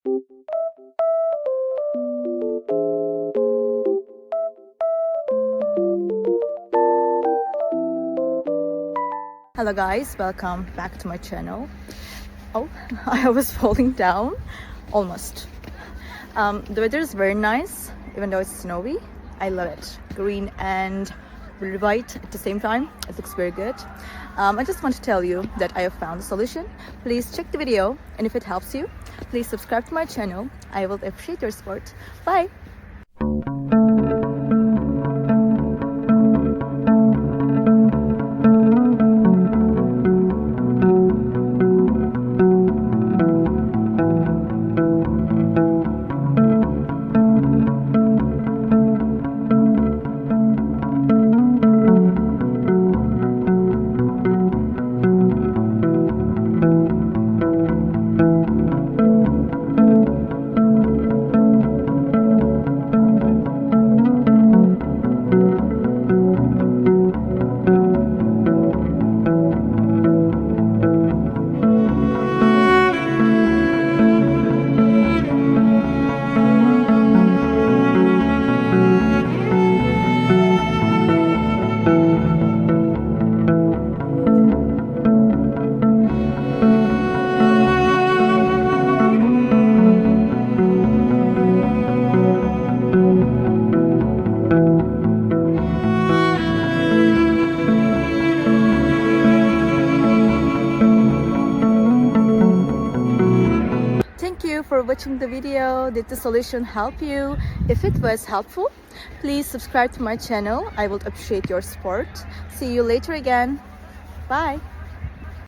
Hello guys, welcome back to my channel. Oh, I was falling down almost. The weather is very nice, even though it's snowy. I love it. Green and really white at the same time. It looks very good. I just want to tell you that I have found a solution. Please check the video, and if it helps you, please subscribe to my channel. I will appreciate your support. Bye! Thank you for watching the video. Did the solution help you? If it was helpful, please subscribe to my channel. I would appreciate your support. See you later again. Bye.